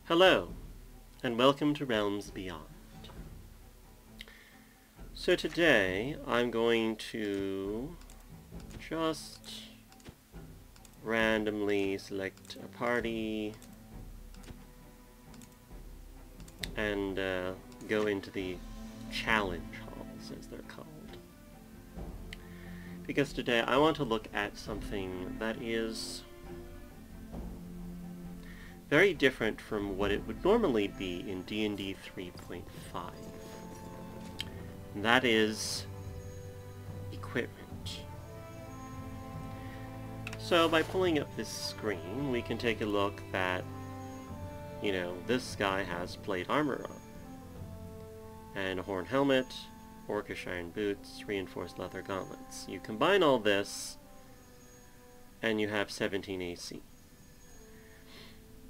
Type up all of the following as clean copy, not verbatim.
Hello, and welcome to Realms Beyond. So today, I'm going to just randomly select a party and go into the challenge halls, as they're called. Because today I want to look at something that is very different from what it would normally be in D&D 3.5. And that is equipment. So by pulling up this screen, we can take a look that, this guy has plate armor on. And a horn helmet, orcish iron boots, reinforced leather gauntlets. You combine all this, and you have 17 AC.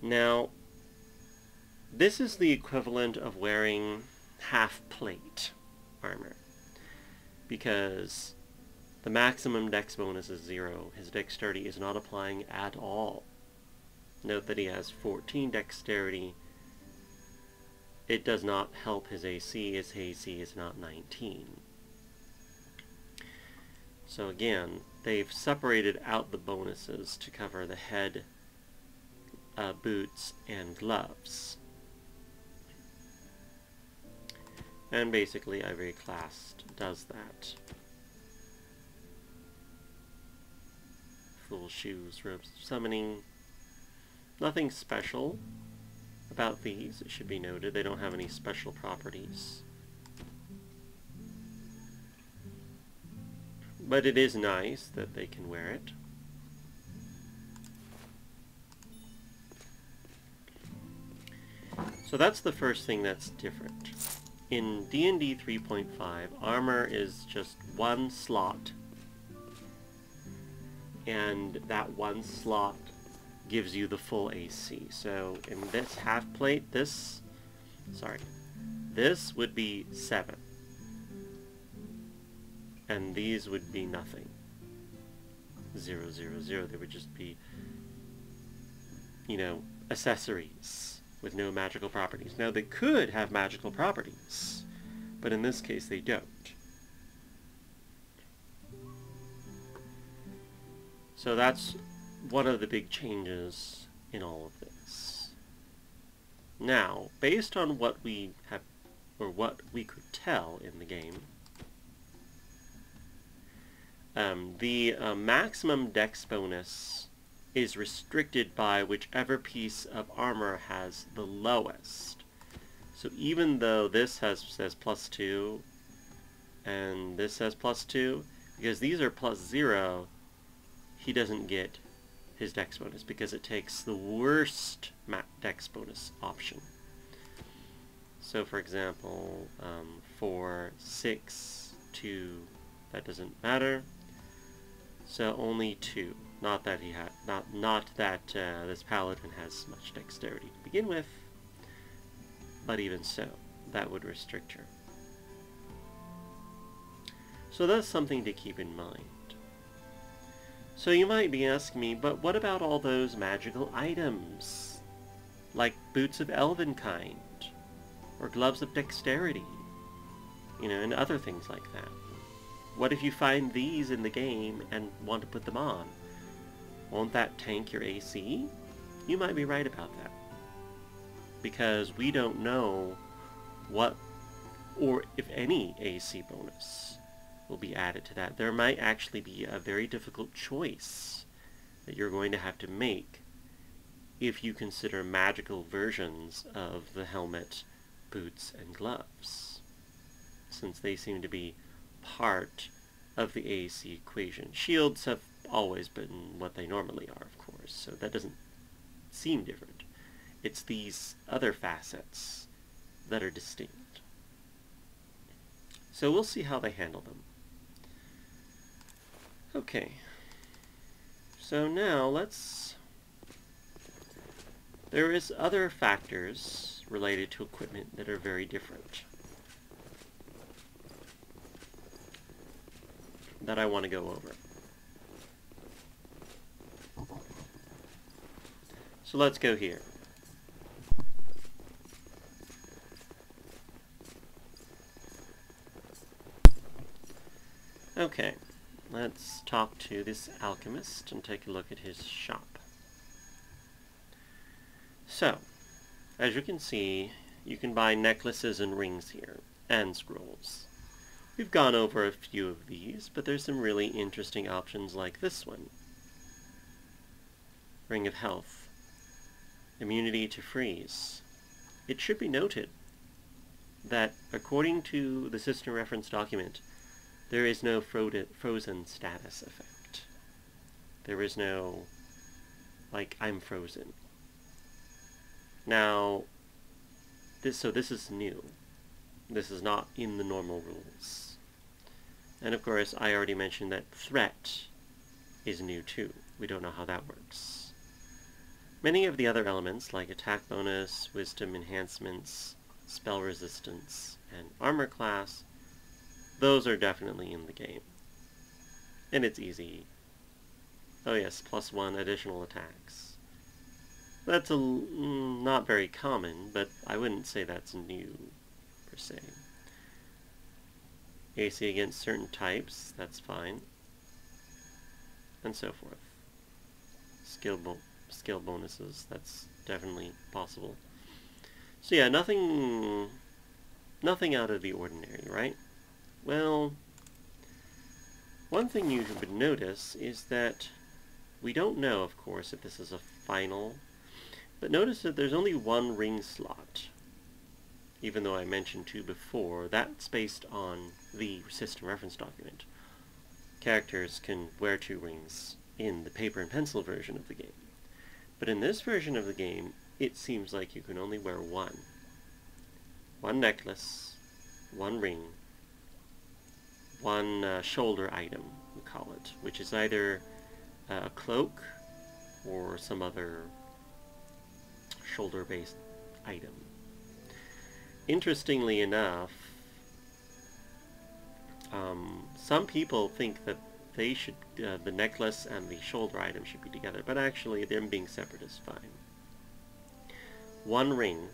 Now, this is the equivalent of wearing half-plate armor, because the maximum dex bonus is 0. His dexterity is not applying at all. Note that he has 14 dexterity. It does not help his AC, his AC is not 19. So again, they've separated out the bonuses to cover the head, boots, and gloves. And basically every class does that. Full shoes, robes of summoning. Nothing special about these, it should be noted. They don't have any special properties. But it is nice that they can wear it. So that's the first thing that's different. In D&D 3.5, armor is just one slot. And that one slot gives you the full AC. So in this half plate, this would be 7. And these would be nothing. 0, 0, 0. They would just be, accessories with no magical properties. Now, they could have magical properties, but in this case, they don't. So that's one of the big changes in all of this. Now, based on what we have, or what we could tell in the game, the maximum dex bonus is restricted by whichever piece of armor has the lowest. So even though this says +2, and this says +2, because these are +0, he doesn't get his dex bonus, because it takes the worst dex bonus option. So for example, for 6, 2, that doesn't matter. So only 2. Not that he had, not that this paladin has much dexterity to begin with, but even so, that would restrict her. So that's something to keep in mind. So you might be asking me, but what about all those magical items? Like boots of Elvenkind, or gloves of dexterity, and other things like that. What if you find these in the game and want to put them on? Won't that tank your AC? You might be right about that. Because we don't know what, or if any, AC bonus will be added to that. There might actually be a very difficult choice that you're going to have to make if you consider magical versions of the helmet, boots, and gloves, since they seem to be part of the AC equation. Shields have always been what they normally are, of course, so that doesn't seem different. It's these other facets that are distinct. So we'll see how they handle them. Okay, so now there is other factors related to equipment that are very different that I want to go over. So let's go here. Okay, let's talk to this alchemist and take a look at his shop. So, as you can see, you can buy necklaces and rings here, and scrolls. We've gone over a few of these, but there's some really interesting options like this one. Ring of Health. Immunity to freeze. It should be noted that according to the system reference document, there is no frozen status effect. There is no, like, I'm frozen. Now, this is new. This is not in the normal rules. And of course, I already mentioned that threat is new too. We don't know how that works. Many of the other elements, like attack bonus, wisdom enhancements, spell resistance, and armor class, those are definitely in the game. And it's easy. Oh yes, +1 additional attacks. That's not very common, but I wouldn't say that's new, per se. AC against certain types, that's fine. And so forth. Skill bonuses, that's definitely possible. So yeah, nothing out of the ordinary, right? Well, one thing you should notice is that we don't know, of course, if this is a final, but notice that there's only one ring slot. Even though I mentioned 2 before, that's based on the system reference document. Characters can wear 2 rings in the paper and pencil version of the game. But in this version of the game, it seems like you can only wear 1. 1 necklace, 1 ring, 1 shoulder item, we call it, which is either a cloak or some other shoulder-based item. Interestingly enough, some people think that they should, the necklace and the shoulder item should be together, but actually them being separate is fine. 1 ring.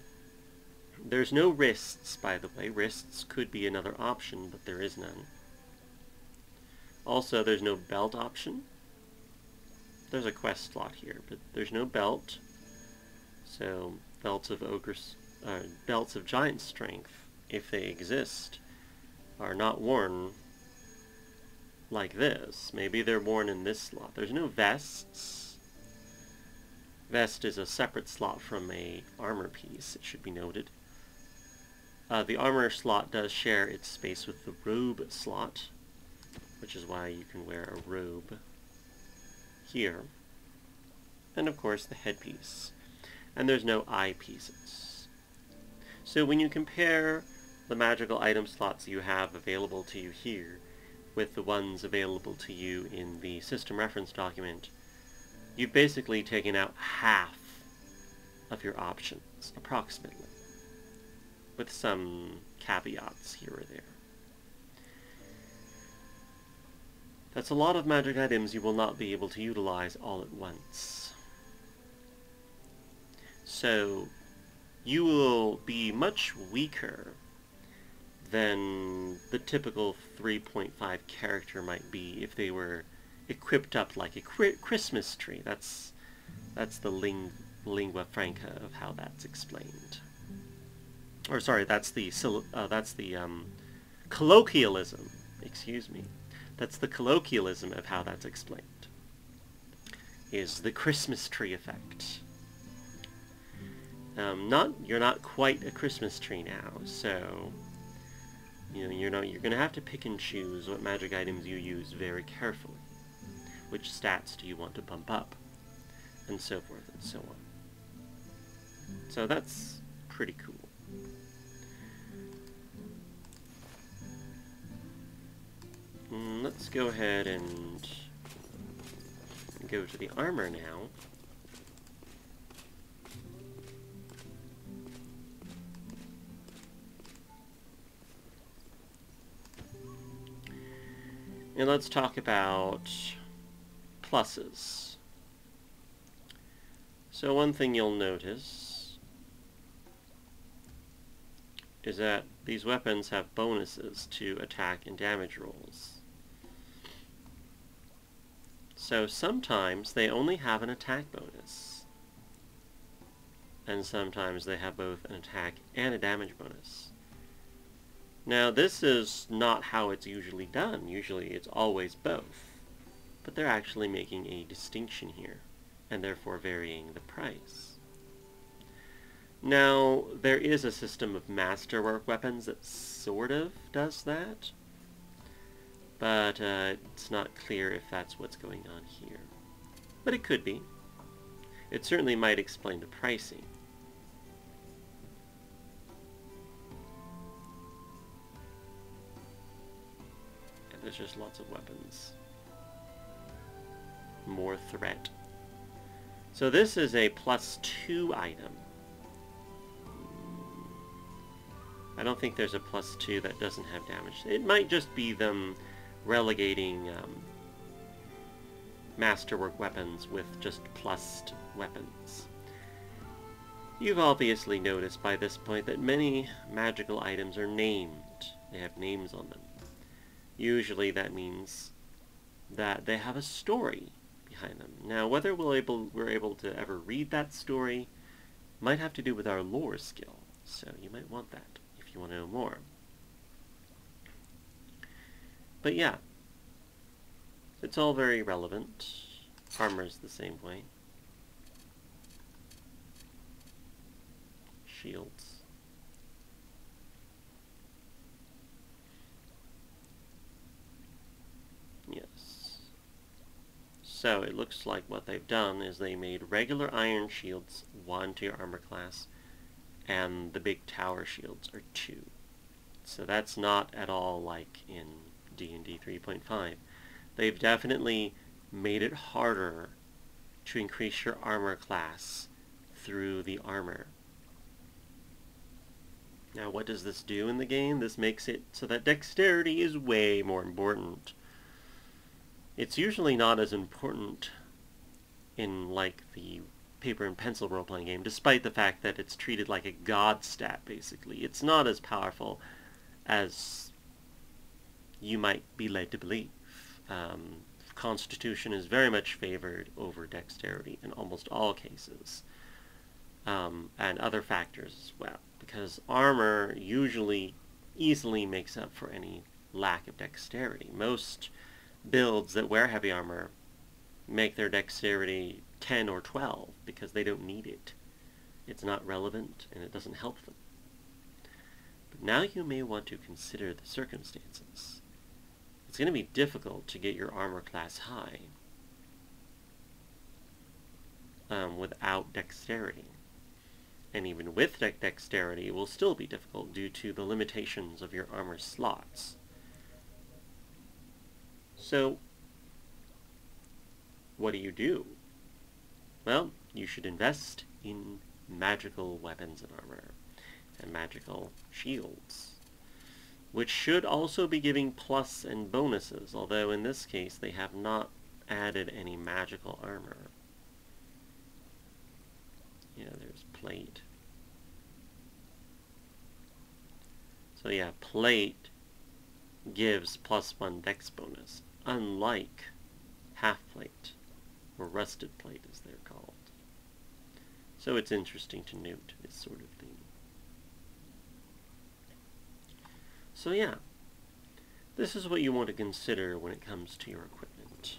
There's no wrists, by the way. Wrists could be another option, but there is none. Also, there's no belt option. There's a quest slot here, but there's no belt. So, belts of giant strength, if they exist, are not worn like this. Maybe they're worn in this slot. There's no vests. Vest is a separate slot from a armor piece, it should be noted. The armor slot does share its space with the robe slot, which is why you can wear a robe here. And of course the headpiece. And there's no eyepieces. So when you compare the magical item slots you have available to you here with the ones available to you in the system reference document, you've basically taken out half of your options, approximately, with some caveats here or there. That's a lot of magic items you will not be able to utilize all at once. So, you will be much weaker than the typical 3.5 character might be if they were equipped up like a Christmas tree. That's the lingua franca of how that's explained. Or sorry, that's the colloquialism. Excuse me. That's the colloquialism of how that's explained. Is the Christmas tree effect. You're not quite a Christmas tree now, so you're going to have to pick and choose what magic items you use very carefully. Which stats do you want to bump up, and so forth and so on. So that's pretty cool. Let's go ahead and go to the armor now. And let's talk about pluses. So one thing you'll notice is that these weapons have bonuses to attack and damage rolls. So sometimes they only have an attack bonus. And sometimes they have both an attack and a damage bonus. Now this is not how it's usually done. Usually it's always both. But they're actually making a distinction here, and therefore varying the price. Now, there is a system of masterwork weapons that sort of does that, but it's not clear if that's what's going on here. But it could be. It certainly might explain the pricing. And there's just lots of weapons. More threat. So this is a +2 item. I don't think there's a +2 that doesn't have damage. It might just be them relegating masterwork weapons with just +2 weapons. You've obviously noticed by this point that many magical items are named. They have names on them. Usually that means that they have a story behind them. Now, whether we're able to ever read that story might have to do with our lore skill, so you might want that if you want to know more. But yeah, it's all very relevant. Armor's the same way. Shields. Yes. So it looks like what they've done is they made regular iron shields 1 to your armor class, and the big tower shields are 2. So that's not at all like in D&D 3.5. They've definitely made it harder to increase your armor class through the armor. Now, what does this do in the game? This makes it so that dexterity is way more important. It's usually not as important in, like, the paper and pencil role-playing game, despite the fact that it's treated like a god stat, basically. It's not as powerful as you might be led to believe. Constitution is very much favored over dexterity in almost all cases, and other factors as well, because armor usually easily makes up for any lack of dexterity. Most builds that wear heavy armor make their dexterity 10 or 12 because they don't need it. It's not relevant and it doesn't help them. But now you may want to consider the circumstances. It's going to be difficult to get your armor class high without dexterity. And even with dexterity, it will still be difficult due to the limitations of your armor slots. So, what do? Well, you should invest in magical weapons and armor, and magical shields, which should also be giving plus and bonuses, although in this case they have not added any magical armor. Yeah, there's plate. So yeah, plate gives +1 dex bonus, unlike half plate, or rusted plate as they're called. So it's interesting to note this sort of thing. So yeah, this is what you want to consider when it comes to your equipment.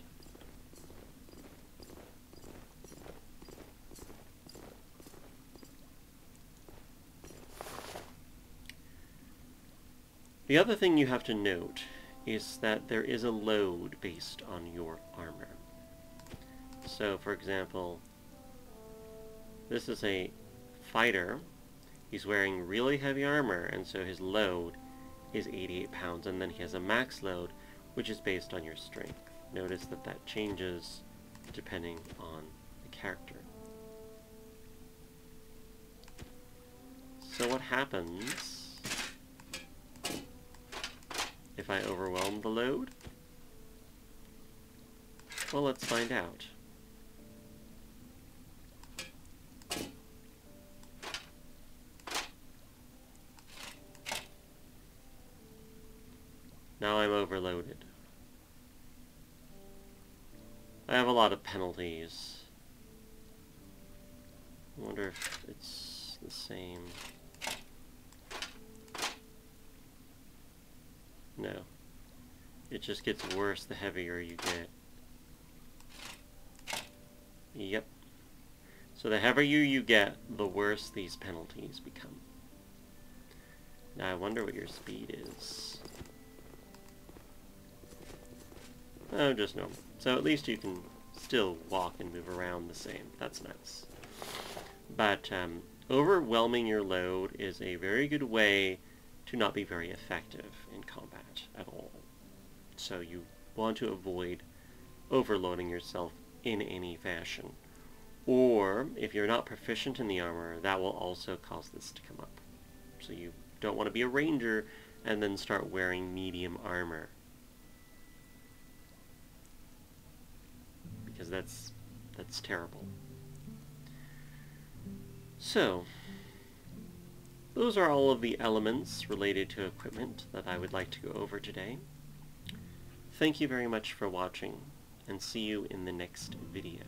The other thing you have to note is that there is a load based on your armor. So, for example, this is a fighter. He's wearing really heavy armor, and so his load is 88 pounds, and then he has a max load, which is based on your strength. Notice that that changes depending on the character. So what happens if I overwhelm the load? Well, let's find out. Now I'm overloaded. I lot of penalties. I wonder if it's the same. No. It just gets worse the heavier you get. Yep. So the heavier you get, the worse these penalties become. Now I wonder what your speed is. Oh, just normal. So at least you can still walk and move around the same. That's nice. But overwhelming your load is a very good way to not be very effective in combat at all. So you want to avoid overloading yourself in any fashion. Or, if you're not proficient in the armor, that will also cause this to come up. So you don't want to be a ranger and then start wearing medium armor. Because that's terrible. So, those are all of the elements related to equipment that I would like to go over today. Thank you very much for watching, and see you in the next video.